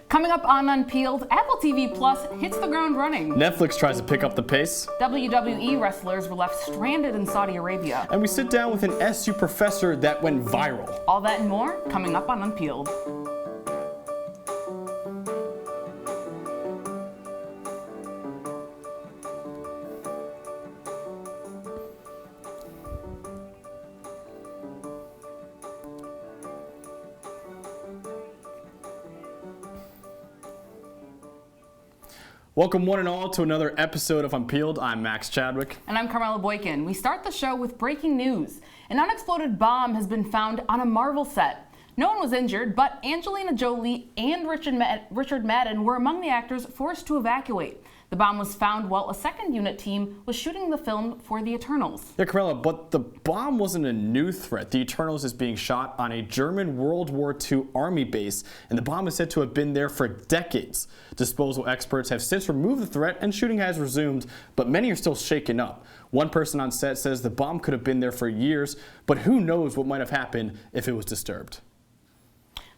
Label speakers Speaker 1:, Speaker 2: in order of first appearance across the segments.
Speaker 1: Coming up on Unpeeled, Apple TV Plus hits the ground running.
Speaker 2: Netflix tries to pick up the pace.
Speaker 1: WWE wrestlers were left stranded in Saudi Arabia.
Speaker 2: And we sit down with an SU professor that went viral.
Speaker 1: All that and more coming up on Unpeeled.
Speaker 2: Welcome one and all to another episode of Unpeeled. I'm Max Chadwick.
Speaker 1: And I'm Carmela Boykin. We start the show with breaking news. An unexploded bomb has been found on a Marvel set. No one was injured, but Angelina Jolie and Richard Madden were among the actors forced to evacuate. The bomb was found while a second unit team was shooting the film for The Eternals.
Speaker 2: Yeah, Carmela, but the bomb wasn't a new threat. The Eternals is being shot on a German World War II army base, and the bomb is said to have been there for decades. Disposal experts have since removed the threat, and shooting has resumed, but many are still shaken up. One person on set says the bomb could have been there for years, but who knows what might have happened if it was disturbed.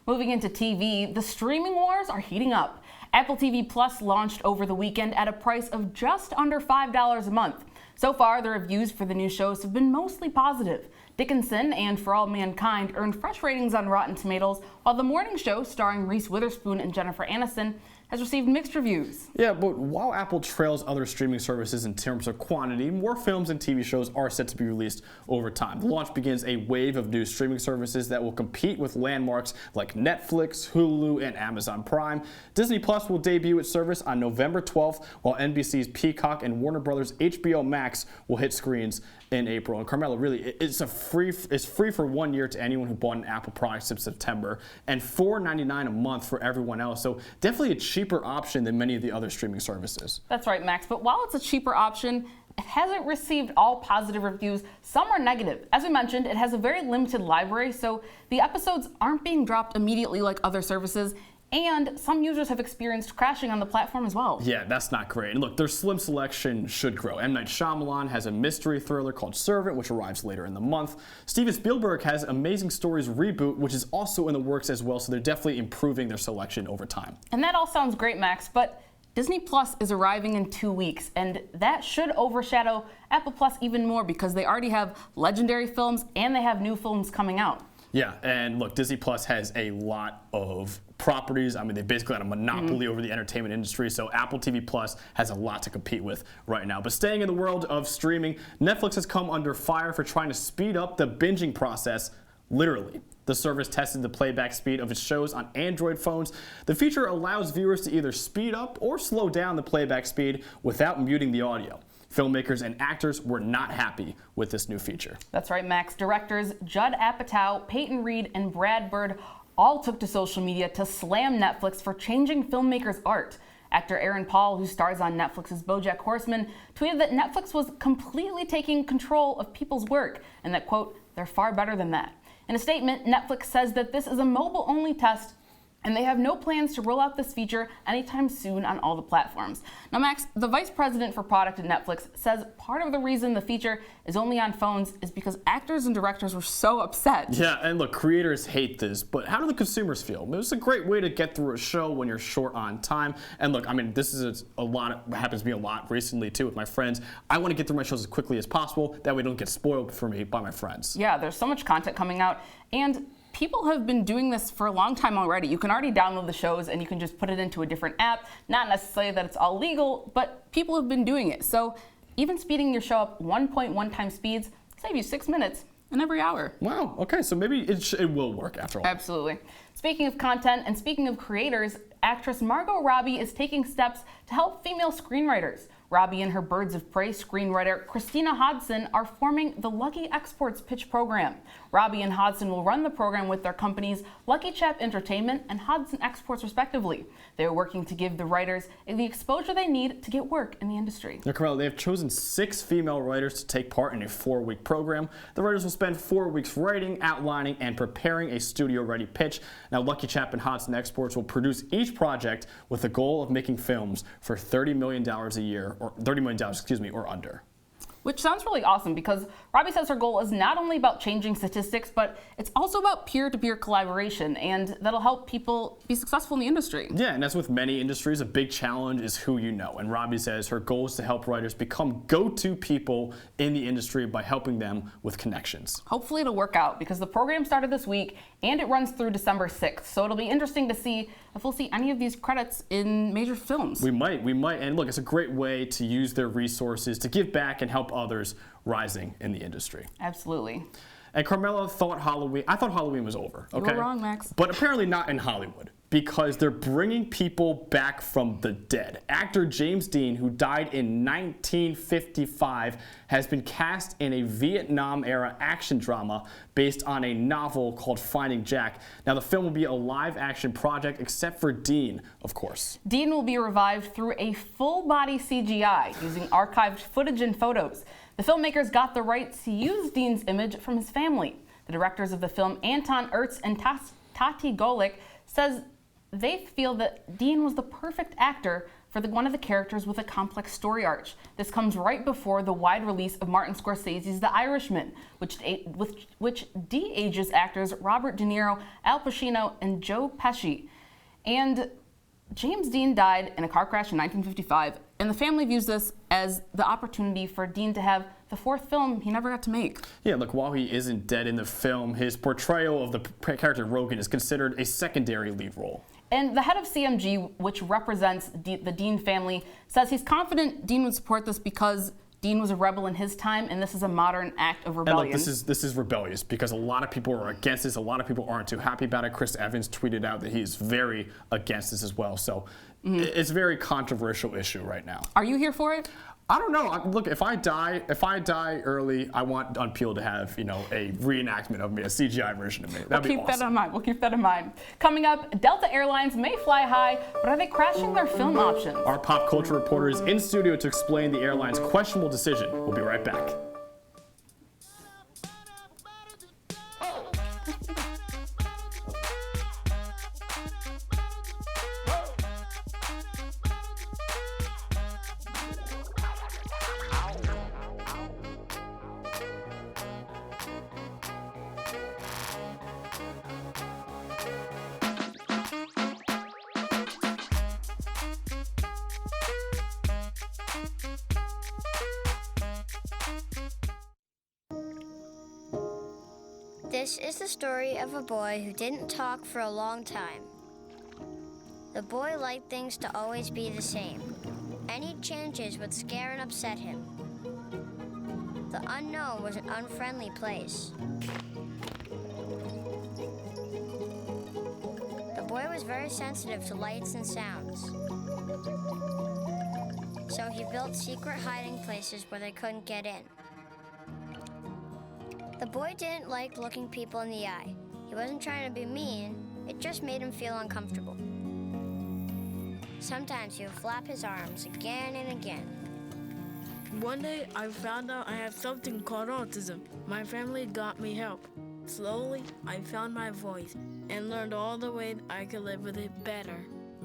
Speaker 1: Moving into TV, the streaming wars are heating up. Apple TV Plus launched over the weekend at a price of just under $5 a month. So far, the reviews for the new shows have been mostly positive. Dickinson and For All Mankind earned fresh ratings on Rotten Tomatoes, while The Morning Show, starring Reese Witherspoon and Jennifer Aniston, has received mixed reviews.
Speaker 2: Yeah, but while Apple trails other streaming services in terms of quantity, more films and TV shows are set to be released over time. The launch begins a wave of new streaming services that will compete with landmarks like Netflix, Hulu, and Amazon Prime. Disney Plus will debut its service on November 12th, while NBC's Peacock and Warner Brothers' HBO Max will hit screens in April. And Carmela, really, it's free for 1 year to anyone who bought an Apple product since September, and $4.99 a month for everyone else. So definitely a cheaper option than many of the other streaming services.
Speaker 1: That's right, Max. But while it's a cheaper option, it hasn't received all positive reviews. Some are negative. As we mentioned, it has a very limited library, so the episodes aren't being dropped immediately like other services. And some users have experienced crashing on the platform as well.
Speaker 2: Yeah, that's not great. And look, their slim selection should grow. M. Night Shyamalan has a mystery thriller called Servant, which arrives later in the month. Steven Spielberg has Amazing Stories Reboot, which is also in the works as well, so they're definitely improving their selection over time.
Speaker 1: And that all sounds great, Max, but Disney Plus is arriving in 2 weeks, and that should overshadow Apple Plus even more because they already have legendary films and they have new films coming out.
Speaker 2: Yeah, and look, Disney Plus has a lot of properties. I mean, they basically got a monopoly over the entertainment industry, so Apple TV Plus has a lot to compete with right now. But staying in the world of streaming, Netflix has come under fire for trying to speed up the binging process, literally. The service tested the playback speed of its shows on Android phones. The feature allows viewers to either speed up or slow down the playback speed without muting the audio. Filmmakers and actors were not happy with this new feature.
Speaker 1: That's right, Max. Directors Judd Apatow, Peyton Reed, and Brad Bird all took to social media to slam Netflix for changing filmmakers' art. Actor Aaron Paul, who stars on Netflix's BoJack Horseman, tweeted that Netflix was completely taking control of people's work and that, quote, they're far better than that. In a statement, Netflix says that this is a mobile-only test and they have no plans to roll out this feature anytime soon on all the platforms. Now, Max, the vice president for product at Netflix says part of the reason the feature is only on phones is because actors and directors were so upset.
Speaker 2: Yeah, and look, creators hate this, but how do the consumers feel? It's a great way to get through a show when you're short on time. And look, I mean, this is a lot, happens to me a lot recently too with my friends. I want to get through my shows as quickly as possible. That way it don't get spoiled for me by my friends.
Speaker 1: Yeah, there's so much content coming out, and people have been doing this for a long time already. You can already download the shows and you can just put it into a different app. Not necessarily that it's all legal, but people have been doing it. So even speeding your show up 1.1 times speeds save you 6 minutes in every hour.
Speaker 2: Wow, okay, so maybe it will work after all.
Speaker 1: Absolutely. Speaking of content and speaking of creators, actress Margot Robbie is taking steps to help female screenwriters. Robbie and her Birds of Prey screenwriter Christina Hodson are forming the Lucky Exports Pitch Program. Robbie and Hodson will run the program with their companies Lucky Chap Entertainment and Hodson Exports respectively. They are working to give the writers the exposure they need to get work in the industry.
Speaker 2: Now, Carmela, they have chosen 6 female writers to take part in a 4-week program. The writers will spend 4 weeks writing, outlining, and preparing a studio-ready pitch. Now, Lucky Chap and Hodson Exports will produce each project with the goal of making films for $30 million a year, or $30 million, or under.
Speaker 1: Which sounds really awesome because Robbie says her goal is not only about changing statistics, but it's also about peer-to-peer collaboration, and that'll help people be successful in the industry.
Speaker 2: Yeah, and as with many industries, a big challenge is who you know. And Robbie says her goal is to help writers become go-to people in the industry by helping them with connections.
Speaker 1: Hopefully it'll work out because the program started this week and it runs through December 6th. So it'll be interesting to see if we'll see any of these credits in major films.
Speaker 2: We might. And look, it's a great way to use their resources to give back and help others rising in the industry.
Speaker 1: Absolutely.
Speaker 2: And Carmela thought Halloween was over. Okay?
Speaker 1: You were wrong, Max.
Speaker 2: But apparently not in Hollywood, because they're bringing people back from the dead. Actor James Dean, who died in 1955, has been cast in a Vietnam-era action drama based on a novel called Finding Jack. Now, the film will be a live-action project, except for Dean, of course.
Speaker 1: Dean will be revived through a full-body CGI using archived footage and photos. The filmmakers got the rights to use Dean's image from his family. The directors of the film, Anton Ertz and Tati Golik, says they feel that Dean was the perfect actor for one of the characters with a complex story arc. This comes right before the wide release of Martin Scorsese's The Irishman, which de-ages actors Robert De Niro, Al Pacino, and Joe Pesci. And James Dean died in a car crash in 1955, and the family views this as the opportunity for Dean to have the fourth film he never got to make.
Speaker 2: Yeah, look, while he isn't dead in the film, his portrayal of the character Rogan is considered a secondary lead role.
Speaker 1: And the head of CMG, which represents the Dean family, says he's confident Dean would support this because Dean was a rebel in his time, and this is a modern act of rebellion.
Speaker 2: And look, this is rebellious because a lot of people are against this. A lot of people aren't too happy about it. Chris Evans tweeted out that he's very against this as well. So it's a very controversial issue right now.
Speaker 1: Are you here for it?
Speaker 2: I don't know. Look, if I die early, I want Unpeeled to have, a reenactment of me, a CGI version of me. That'd be awesome.
Speaker 1: We'll keep that in mind. Coming up, Delta Airlines may fly high, but are they crashing their film options?
Speaker 2: Our pop culture reporter is in studio to explain the airline's questionable decision. We'll be right back.
Speaker 3: This is the story of a boy who didn't talk for a long time. The boy liked things to always be the same. Any changes would scare and upset him. The unknown was an unfriendly place. The boy was very sensitive to lights and sounds. So he built secret hiding places where they couldn't get in. The boy didn't like looking people in the eye. He wasn't trying to be mean, it just made him feel uncomfortable. Sometimes he would flap his arms again and again.
Speaker 4: One day, I found out I have something called autism. My family got me help. Slowly, I found my voice and learned all the ways I could live with it better.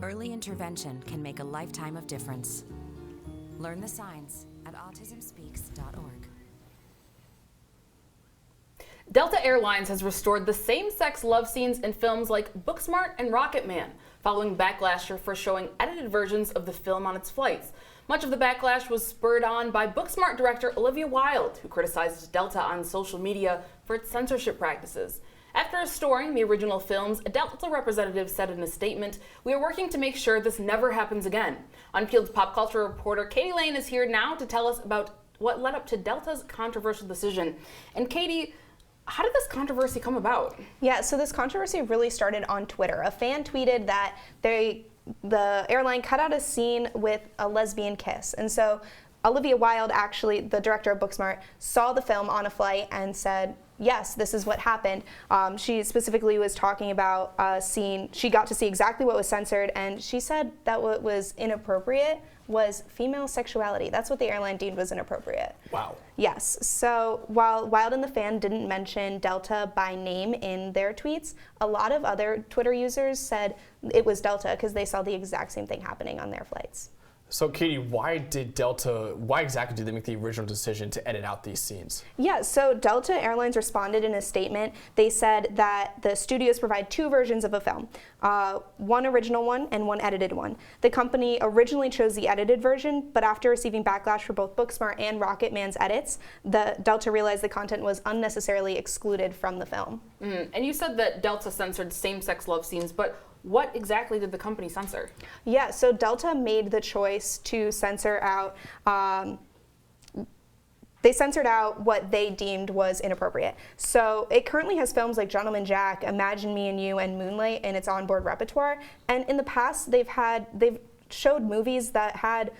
Speaker 5: Early intervention can make a lifetime of difference. Learn the signs at autismspeaks.org.
Speaker 1: Delta Airlines has restored the same-sex love scenes in films like Booksmart and Rocket Man, following backlash for showing edited versions of the film on its flights. Much of the backlash was spurred on by Booksmart director Olivia Wilde, who criticized Delta on social media for its censorship practices. After restoring the original films, a Delta representative said in a statement, "We are working to make sure this never happens again." Unpeeled pop culture reporter Katie Lane is here now to tell us about what led up to Delta's controversial decision. And Katie, how did this controversy come about?
Speaker 6: Yeah, so this controversy really started on Twitter. A fan tweeted that the airline cut out a scene with a lesbian kiss. And so Olivia Wilde, actually the director of Booksmart, saw the film on a flight and said, yes, this is what happened. She specifically was talking about a scene. She got to see exactly what was censored, and she said that what was inappropriate was female sexuality. That's what the airline deemed was inappropriate.
Speaker 2: Wow.
Speaker 6: Yes. So while Wilde and the fan didn't mention Delta by name in their tweets, a lot of other Twitter users said it was Delta because they saw the exact same thing happening on their flights.
Speaker 2: So, Katie, why exactly did they make the original decision to edit out these scenes?
Speaker 6: Yeah, so Delta Airlines responded in a statement. They said that the studios provide two versions of a film, one original one and one edited one. The company originally chose the edited version, but after receiving backlash for both Booksmart and Rocketman's edits, the Delta realized the content was unnecessarily excluded from the film.
Speaker 1: And you said that Delta censored same-sex love scenes, but what exactly did the company censor?
Speaker 6: Yeah, so Delta made the choice to censor out, they censored out what they deemed was inappropriate. So it currently has films like Gentleman Jack, Imagine Me and You, and Moonlight in its onboard repertoire. And in the past, they've showed movies that had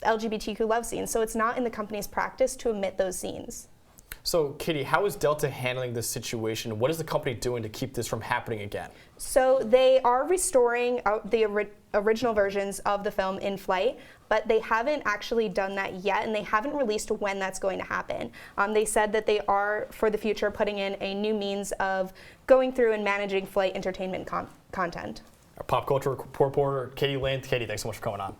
Speaker 6: LGBTQ love scenes. So it's not in the company's practice to omit those scenes.
Speaker 2: So, Katie, how is Delta handling this situation? What is the company doing to keep this from happening again?
Speaker 6: So they are restoring the original versions of the film in flight, but they haven't actually done that yet, and they haven't released when that's going to happen. They said that they are, for the future, putting in a new means of going through and managing flight entertainment content.
Speaker 2: Our pop culture reporter, Katie Lane. Katie, thanks so much for coming on.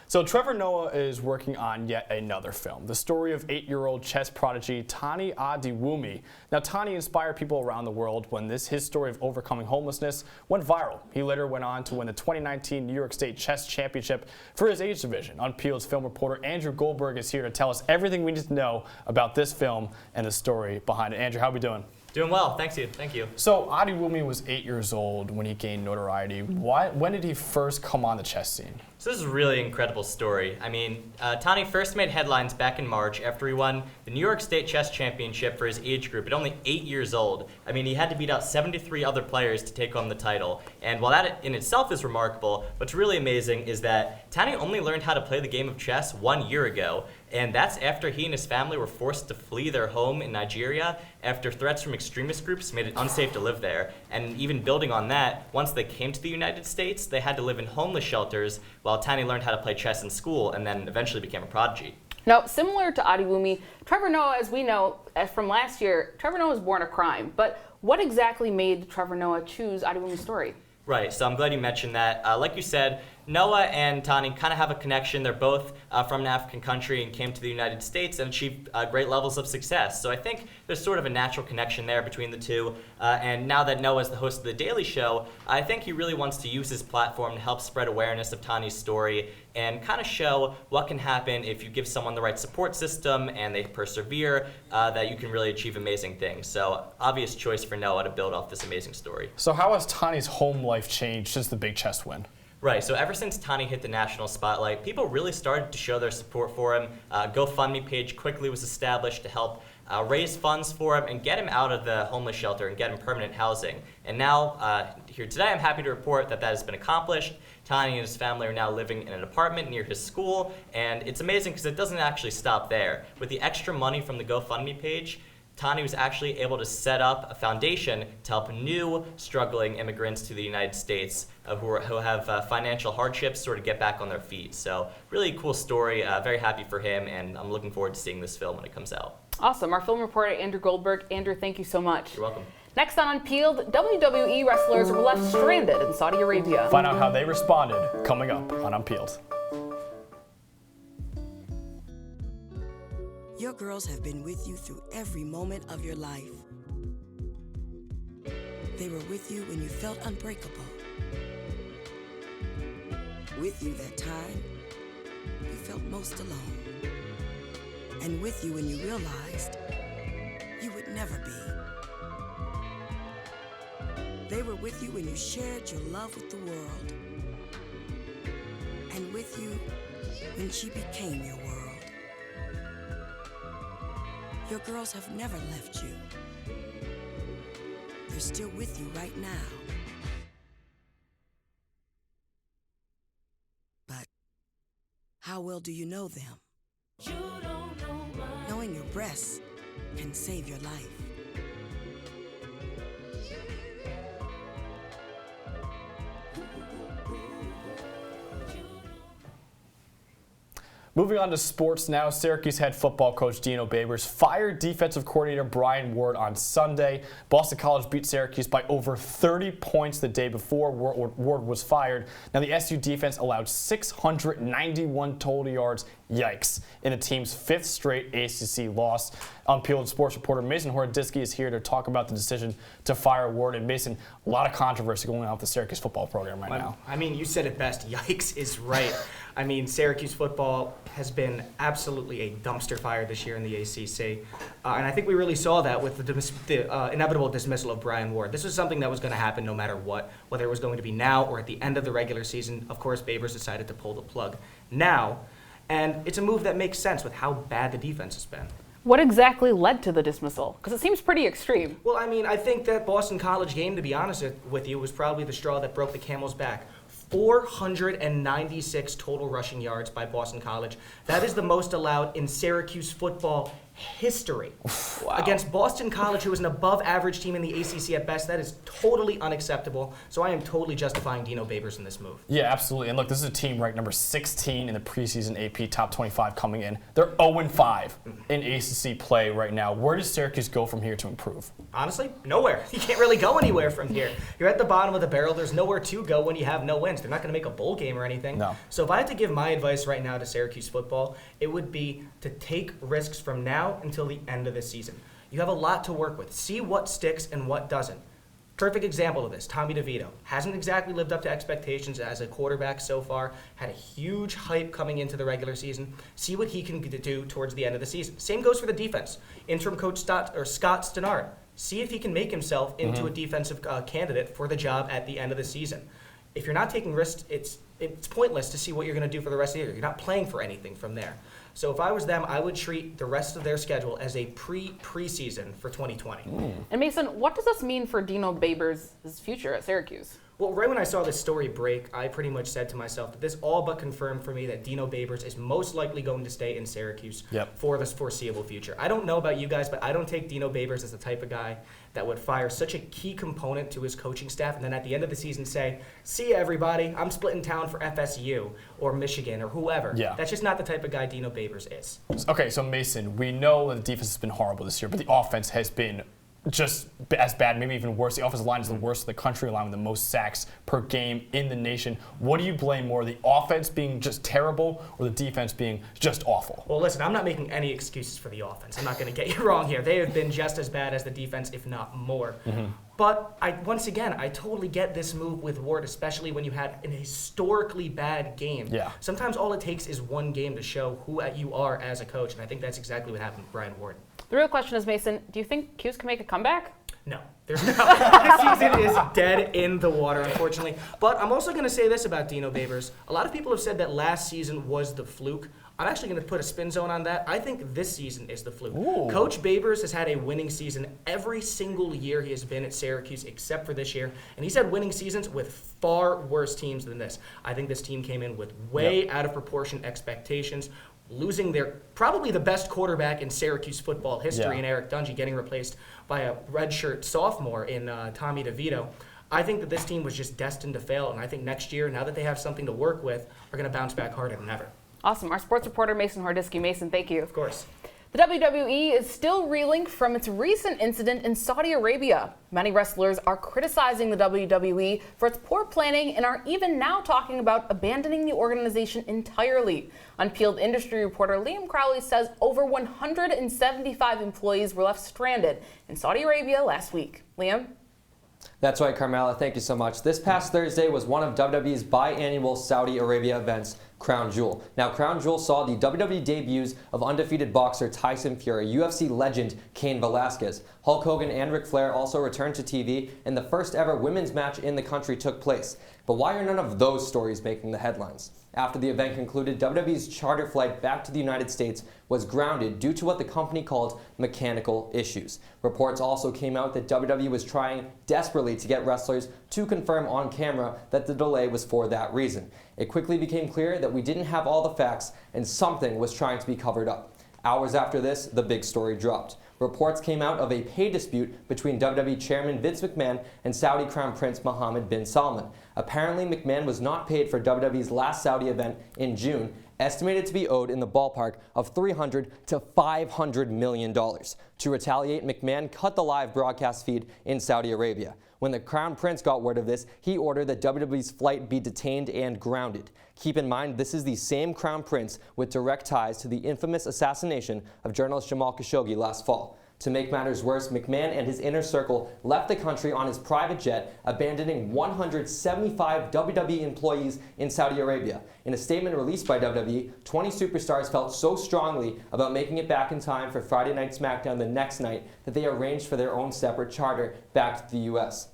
Speaker 2: So Trevor Noah is working on yet another film, the story of 8-year-old chess prodigy Tani Adiwumi. Now, Tani inspired people around the world when his story of overcoming homelessness went viral. He later went on to win the 2019 New York State Chess Championship for his age division. Unpeeled's film reporter Andrew Goldberg is here to tell us everything we need to know about this film and the story behind it. Andrew, how are we doing?
Speaker 7: Doing well, thank you.
Speaker 2: So Adiwumi was 8 years old when he gained notoriety. When did he first come on the chess scene?
Speaker 7: So this is a really incredible story. I mean, Tani first made headlines back in March after he won the New York State Chess Championship for his age group at only 8 years old. I mean, he had to beat out 73 other players to take home the title. And while that in itself is remarkable, what's really amazing is that Tani only learned how to play the game of chess 1 year ago. And that's after he and his family were forced to flee their home in Nigeria after threats from extremist groups made it unsafe to live there. And even building on that, once they came to the United States, they had to live in homeless shelters while Tani learned how to play chess in school and then eventually became a prodigy.
Speaker 1: Now, similar to Adiwumi, Trevor Noah, as we know from last year, Trevor Noah was born a crime. But what exactly made Trevor Noah choose Adiwumi's story?
Speaker 7: Right, so I'm glad you mentioned that. Like you said, Noah and Tani kind of have a connection. They're both from an African country and came to the United States and achieved great levels of success. So I think there's sort of a natural connection there between the two. And now that Noah is the host of The Daily Show, I think he really wants to use his platform to help spread awareness of Tani's story and kind of show what can happen if you give someone the right support system and they persevere, that you can really achieve amazing things. So obvious choice for Noah to build off this amazing story.
Speaker 2: So how has Tani's home life changed since the big chess win?
Speaker 7: Right, so ever since Tani hit the national spotlight, people really started to show their support for him. GoFundMe page quickly was established to help raise funds for him and get him out of the homeless shelter and get him permanent housing. And now, here today, I'm happy to report that has been accomplished. Tani and his family are now living in an apartment near his school, and it's amazing because it doesn't actually stop there. With the extra money from the GoFundMe page, Tani was actually able to set up a foundation to help new struggling immigrants to the United States who have financial hardships sort of get back on their feet. So really cool story, very happy for him, and I'm looking forward to seeing this film when it comes out.
Speaker 1: Awesome. Our film reporter, Andrew Goldberg. Andrew, thank you so much.
Speaker 7: You're welcome.
Speaker 1: Next on Unpeeled, WWE wrestlers were left stranded in Saudi Arabia.
Speaker 2: Find out how they responded coming up on Unpeeled.
Speaker 8: Your girls have been with you through every moment of your life. They were with you when you felt unbreakable. With you that time you felt most alone. And with you when you realized you would never be. They were with you when you shared your love with the world. And with you when she became your world. Your girls have never left you. They're still with you right now. But how well do you know them? You don't know much. Knowing your breasts can save your life.
Speaker 2: Moving on to sports now, Syracuse head football coach Dino Babers fired defensive coordinator Brian Ward on Sunday. Boston College beat Syracuse by over 30 points the day before Ward was fired. Now, the SU defense allowed 691 total yards, yikes, in the team's 5th straight ACC loss. Unpeeled sports reporter Mason Horodisky is here to talk about the decision to fire Ward. And Mason, a lot of controversy going on with the Syracuse football program right now.
Speaker 9: I mean, you said it best. Yikes is right. I mean, Syracuse football has been absolutely a dumpster fire this year in the ACC. And I think we really saw that with the inevitable dismissal of Brian Ward. This was something that was going to happen no matter what, whether it was going to be now or at the end of the regular season. Of course, Babers decided to pull the plug now. And it's a move that makes sense with how bad the defense has been.
Speaker 1: What exactly led to the dismissal? Because it seems pretty extreme.
Speaker 9: Well, I mean, I think that Boston College game, to be honest with you, was probably the straw that broke the camel's back. 496 total rushing yards by Boston College. That is the most allowed in Syracuse football history.
Speaker 2: Wow.
Speaker 9: Against Boston College, who is an above-average team in the ACC at best. That is totally unacceptable. So I am totally justifying Dino Babers in this move.
Speaker 2: Yeah, absolutely. And look, this is a team ranked number 16 in the preseason AP Top 25 coming in. They're 0-5 in ACC play right now. Where does Syracuse go from here to improve?
Speaker 9: Honestly, nowhere. You can't really go anywhere from here. You're at the bottom of the barrel. There's nowhere to go when you have no wins. They're not going to make a bowl game or anything.
Speaker 2: No.
Speaker 9: So if I had to give my advice right now to Syracuse football, it would be to take risks from now until the end of the season. You have a lot to work with. See what sticks and what doesn't. Perfect example of this, Tommy DeVito. Hasn't exactly lived up to expectations as a quarterback so far. Had a huge hype coming into the regular season. See what he can do towards the end of the season. Same goes for the defense. Interim coach Scott Stannard. See if he can make himself into a defensive candidate for the job at the end of the season. If you're not taking risks, it's pointless to see what you're going to do for the rest of the year. You're not playing for anything from there. So if I was them, I would treat the rest of their schedule as a preseason for 2020.
Speaker 1: And Mason, what does this mean for Dino Babers' future at Syracuse?
Speaker 9: Well, right when I saw this story break, I pretty much said to myself that this all but confirmed for me that Dino Babers is most likely going to stay in Syracuse for the foreseeable future. I don't know about you guys, but I don't take Dino Babers as the type of guy that would fire such a key component to his coaching staff and then at the end of the season say, see ya, everybody, I'm splitting town for FSU or Michigan or whoever.
Speaker 2: Yeah.
Speaker 9: That's just not the type of guy Dino Babers is.
Speaker 2: Okay, so Mason, we know that the defense has been horrible this year, but the offense has been just as bad, maybe even worse. The offensive line is the worst in the country, allowing the most sacks per game in the nation. What do you blame more, the offense being just terrible or the defense being just awful?
Speaker 9: Well, listen, I'm not making any excuses for the offense. I'm not going to get you wrong here. They have been just as bad as the defense, if not more. But once again, I totally get this move with Ward, especially when you had an historically bad game.
Speaker 2: Yeah.
Speaker 9: Sometimes all it takes is one game to show who you are as a coach, and I think that's exactly what happened with Brian Ward.
Speaker 1: The real question is, Mason, do you think Cuse can make a comeback?
Speaker 9: No. There's no. This season is dead in the water, unfortunately. But I'm also going to say this about Dino Babers. A lot of people have said that last season was the fluke. I'm actually going to put a spin zone on that. I think this season is the fluke.
Speaker 2: Ooh.
Speaker 9: Coach Babers has had a winning season every single year he has been at Syracuse except for this year. And he's had winning seasons with far worse teams than this. I think this team came in with way out of proportion expectations, losing their probably the best quarterback in Syracuse football history in Eric Dungy, getting replaced by a redshirt sophomore in Tommy DeVito. I think that this team was just destined to fail, and I think next year, now that they have something to work with, are going to bounce back harder than ever.
Speaker 1: Awesome. Our sports reporter, Mason Horodisky. Mason, thank you.
Speaker 9: Of course.
Speaker 1: The WWE is still reeling from its recent incident in Saudi Arabia. Many wrestlers are criticizing the WWE for its poor planning and are even now talking about abandoning the organization entirely. Unpeeled industry reporter Liam Crowley says over 175 employees were left stranded in Saudi Arabia last week. Liam?
Speaker 10: That's right, Carmela. Thank you so much. This past Thursday was one of WWE's biannual Saudi Arabia events, Crown Jewel. Now, Crown Jewel saw the WWE debuts of undefeated boxer Tyson Fury, UFC legend Cain Velasquez. Hulk Hogan and Ric Flair also returned to TV, and the first ever women's match in the country took place. But why are none of those stories making the headlines? After the event concluded, WWE's charter flight back to the United States was grounded due to what the company called mechanical issues. Reports also came out that WWE was trying desperately to get wrestlers to confirm on camera that the delay was for that reason. It quickly became clear that we didn't have all the facts and something was trying to be covered up. Hours after this, the big story dropped. Reports came out of a pay dispute between WWE Chairman Vince McMahon and Saudi Crown Prince Mohammed bin Salman. Apparently, McMahon was not paid for WWE's last Saudi event in June, estimated to be owed in the ballpark of $300 to $500 million. To retaliate, McMahon cut the live broadcast feed in Saudi Arabia. When the Crown Prince got word of this, he ordered that WWE's flight be detained and grounded. Keep in mind, this is the same Crown Prince with direct ties to the infamous assassination of journalist Jamal Khashoggi last fall. To make matters worse, McMahon and his inner circle left the country on his private jet, abandoning 175 WWE employees in Saudi Arabia. In a statement released by WWE, 20 superstars felt so strongly about making it back in time for Friday Night SmackDown the next night that they arranged for their own separate charter back to the U.S.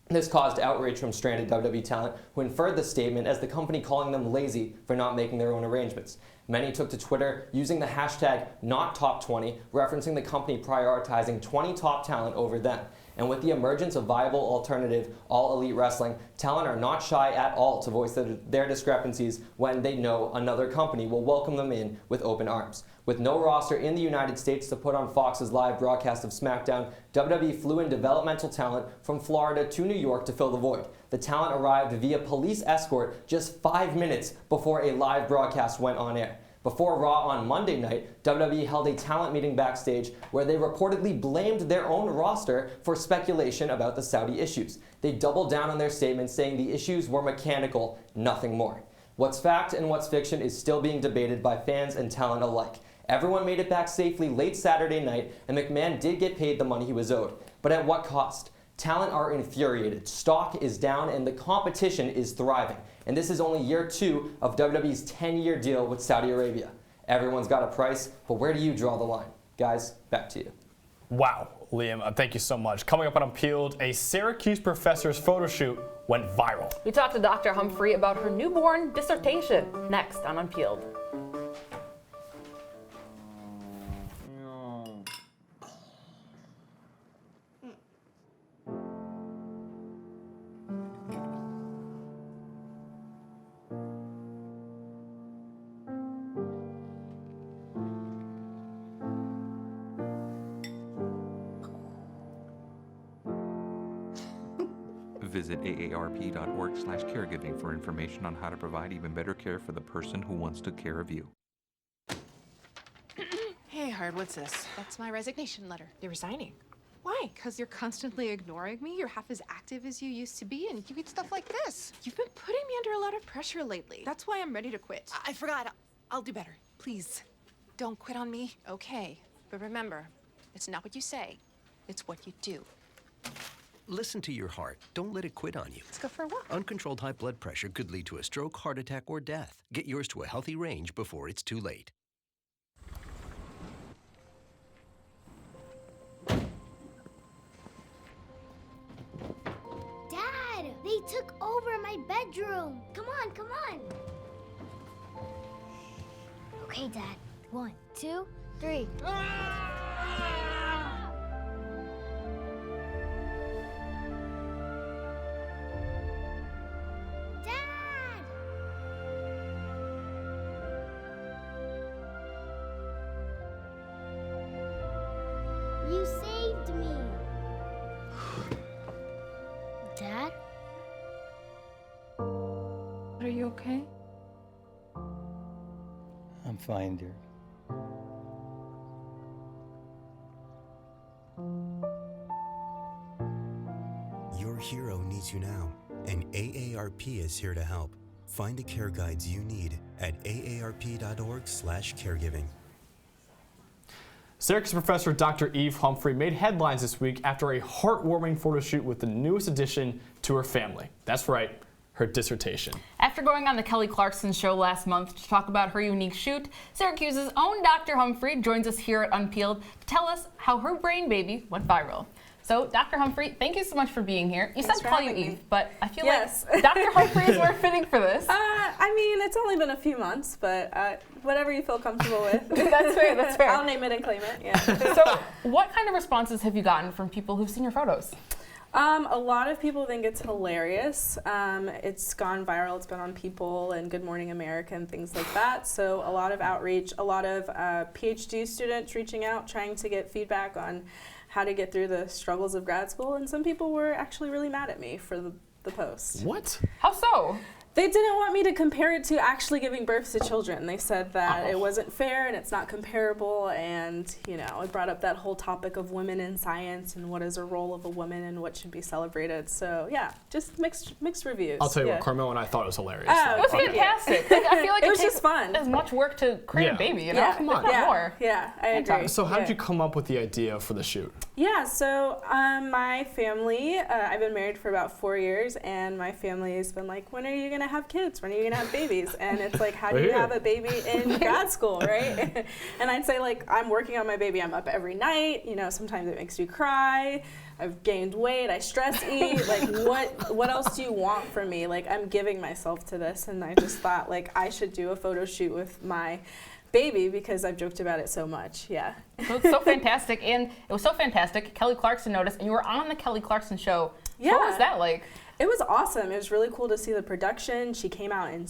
Speaker 10: This caused outrage from stranded WWE talent, who inferred the statement as the company calling them lazy for not making their own arrangements. Many took to Twitter using the hashtag #NotTop20, referencing the company prioritizing 20 top talent over them. And with the emergence of viable alternative All Elite Wrestling, talent are not shy at all to voice their discrepancies when they know another company will welcome them in with open arms. With no roster in the United States to put on Fox's live broadcast of SmackDown, WWE flew in developmental talent from Florida to New York to fill the void. The talent arrived via police escort just 5 minutes before a live broadcast went on air. Before Raw on Monday night, WWE held a talent meeting backstage where they reportedly blamed their own roster for speculation about the Saudi issues. They doubled down on their statement, saying the issues were mechanical, nothing more. What's fact and what's fiction is still being debated by fans and talent alike. Everyone made it back safely late Saturday night, and McMahon did get paid the money he was owed. But at what cost? Talent are infuriated, stock is down, and the competition is thriving. And this is only year 2 of WWE's 10-year deal with Saudi Arabia. Everyone's got a price, but where do you draw the line? Guys, back to you.
Speaker 2: Wow, Liam, thank you so much. Coming up on Unpeeled, a Syracuse professor's photo shoot went viral.
Speaker 1: We talked to Dr. Humphrey about her newborn dissertation. Next on Unpeeled.
Speaker 11: Visit aarp.org/caregiving for information on how to provide even better care for the person who wants to care of you.
Speaker 12: Hey, Hard, what's this?
Speaker 13: That's my resignation letter.
Speaker 12: You're resigning.
Speaker 13: Why? Because you're constantly ignoring me. You're half as active as you used to be, and you get stuff like this. You've been putting me under a lot of pressure lately. That's why I'm ready to quit.
Speaker 12: I forgot. I'll do better. Please, don't quit on me.
Speaker 13: Okay, but remember, it's not what you say, it's what you do.
Speaker 14: Listen to your heart. Don't let it quit on you.
Speaker 13: Let's go for a walk.
Speaker 14: Uncontrolled high blood pressure could lead to a stroke, heart attack, or death. Get yours to a healthy range before it's too late.
Speaker 3: Dad, they took over my bedroom. Come on, come on. Okay, Dad. 1, 2, 3. You saved me. Dad?
Speaker 13: Are you okay?
Speaker 15: I'm fine, dear.
Speaker 16: Your hero needs you now, and AARP is here to help. Find the care guides you need at aarp.org/caregiving.
Speaker 2: Syracuse professor Dr. Eve Humphrey made headlines this week after a heartwarming photo shoot with the newest addition to her family. That's right, her dissertation.
Speaker 1: After going on the Kelly Clarkson show last month to talk about her unique shoot, Syracuse's own Dr. Humphrey joins us here at Unpeeled to tell us how her brain baby went viral. So, Dr. Humphrey, thank you so much for being here. You said call you Eve, but I feel like Dr. Humphrey is more fitting for this.
Speaker 17: I mean, it's only been a few months, but whatever you feel comfortable with.
Speaker 1: That's fair, that's fair.
Speaker 17: I'll name it and claim it, yeah.
Speaker 1: So, what kind of responses have you gotten from people who've seen your photos?
Speaker 17: A lot of people think it's hilarious. It's gone viral. It's been on People and Good Morning America and things like that. So a lot of outreach, a lot of PhD students reaching out, trying to get feedback on how to get through the struggles of grad school. And some people were actually really mad at me for the post.
Speaker 2: What?
Speaker 1: How so?
Speaker 17: They didn't want me to compare it to actually giving birth to children. They said that it wasn't fair and it's not comparable, and it brought up that whole topic of women in science and what is a role of a woman and what should be celebrated. So yeah, just mixed reviews.
Speaker 2: I'll tell you what, Carmel and I thought it was hilarious.
Speaker 1: It was fantastic. Like, I feel like
Speaker 17: it was just fun.
Speaker 1: As much work to create a baby, Come on, more.
Speaker 17: Yeah, I agree.
Speaker 2: So how did you come up with the idea for the shoot?
Speaker 17: Yeah, so my family, I've been married for about 4 years, and my family has been like, when are you gonna have kids? When are you gonna have babies? And it's like, how do you have a baby in grad school, right? And I'd say, like, I'm working on my baby. I'm up every night. Sometimes it makes you cry. I've gained weight. I stress eat. Like, what else do you want from me? Like, I'm giving myself to this, and I just thought, like, I should do a photo shoot with my baby because I've joked about it so much. Yeah.
Speaker 1: So it's so fantastic, and it was so fantastic. Kelly Clarkson noticed, and you were on the Kelly Clarkson show.
Speaker 17: Yeah.
Speaker 1: What was that like?
Speaker 17: It was awesome. It was really cool to see the production. She came out and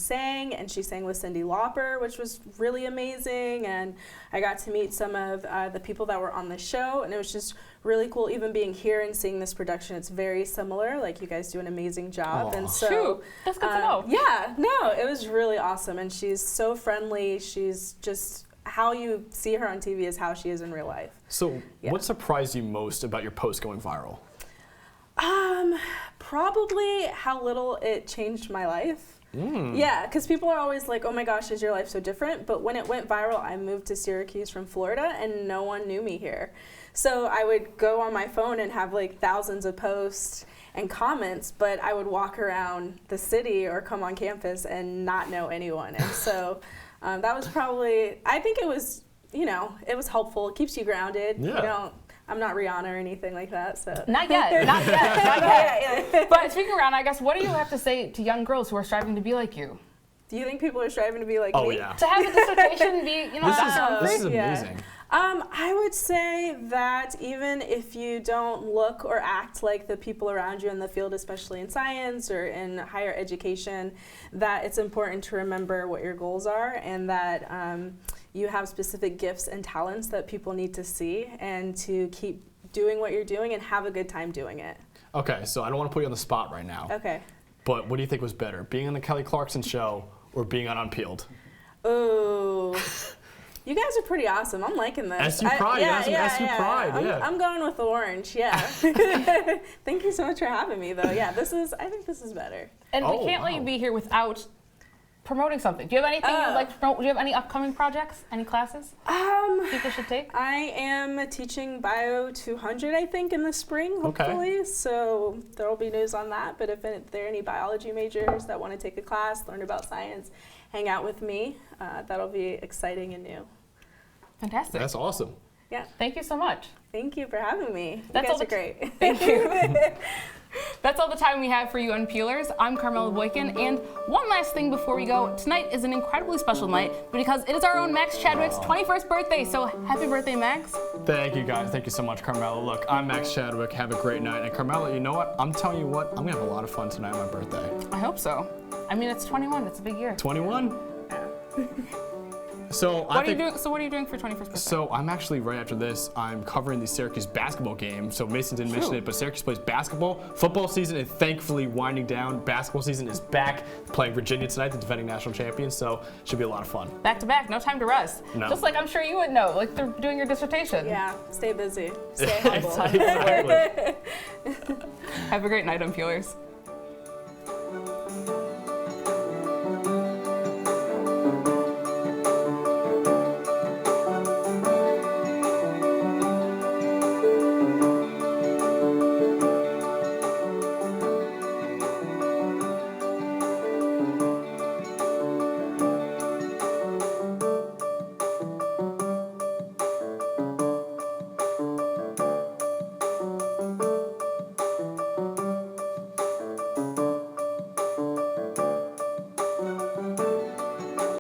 Speaker 17: she sang with Cyndi Lauper, which was really amazing. And I got to meet some of the people that were on the show, and it was just really cool even being here and seeing this production. It's very similar. Like, you guys do an amazing job.
Speaker 1: Aww.
Speaker 17: And so,
Speaker 1: shoot, that's good to know.
Speaker 17: Yeah, no, it was really awesome. And she's so friendly. She's just, how you see her on TV is how she is in real life.
Speaker 2: So what surprised you most about your post going viral?
Speaker 17: Probably how little it changed my life. Yeah, because people are always like, oh my gosh, is your life so different? But when it went viral, I moved to Syracuse from Florida, and no one knew me here. So I would go on my phone and have like thousands of posts and comments, but I would walk around the city or come on campus and not know anyone. And so that was probably, I think it was, it was helpful. It keeps you grounded.
Speaker 2: Yeah.
Speaker 17: I'm not Rihanna or anything like that, so.
Speaker 1: Not yet, not yet. But speaking of Rihanna, I guess, what do you have to say to young girls who are striving to be like you?
Speaker 17: Do you think people are striving to be like me?
Speaker 2: Oh, yeah.
Speaker 1: To have a dissertation be,
Speaker 2: This is amazing.
Speaker 17: I would say that even if you don't look or act like the people around you in the field, especially in science or in higher education, that it's important to remember what your goals are, and that you have specific gifts and talents that people need to see, and to keep doing what you're doing and have a good time doing it.
Speaker 2: Okay, so I don't want to put you on the spot right now.
Speaker 17: Okay.
Speaker 2: But what do you think was better, being on the Kelly Clarkson show or being on Unpeeled?
Speaker 17: Ooh. You guys are pretty awesome. I'm liking this.
Speaker 2: SU Pride, SU Pride, yeah.
Speaker 17: I'm going with the orange, yeah. Thank you so much for having me, though. Yeah, I think this is better.
Speaker 1: And we can't let you be here without promoting something. Do you have anything you'd like to promote? Do you have any upcoming projects? Any classes people should take?
Speaker 17: I am teaching Bio 200, I think, in the spring, hopefully. Okay. So there will be news on that. But if there are any biology majors that want to take a class, learn about science, hang out with me, that'll be exciting and new.
Speaker 1: Fantastic.
Speaker 2: That's awesome.
Speaker 17: Yeah.
Speaker 1: Thank you so much.
Speaker 17: Thank you for having me.
Speaker 1: You guys
Speaker 17: are great.
Speaker 1: Thank you. That's all the time we have for you Unpeelers. I'm Carmela Boykin, and one last thing before we go. Tonight is an incredibly special night because it is our own Max Chadwick's 21st birthday, so happy birthday, Max.
Speaker 2: Thank you, guys. Thank you so much, Carmela. Look, I'm Max Chadwick. Have a great night. And Carmela, you know what? I'm telling you what, I'm going to have a lot of fun tonight on my birthday.
Speaker 1: I hope so. I mean, it's 21. It's a big year.
Speaker 2: 21? So
Speaker 1: what are you doing for 21st birthday?
Speaker 2: So I'm actually, right after this, I'm covering the Syracuse basketball game. So Mason didn't mention it, but Syracuse plays basketball. Football season is thankfully winding down. Basketball season is back, playing Virginia tonight, the defending national champions. So should be a lot of fun.
Speaker 1: Back to back, no time to rest.
Speaker 2: No.
Speaker 1: Just like I'm sure you would know, like they're doing your dissertation.
Speaker 17: Yeah, stay busy, stay humble.
Speaker 2: Exactly.
Speaker 1: Have a great night, Unpeelers.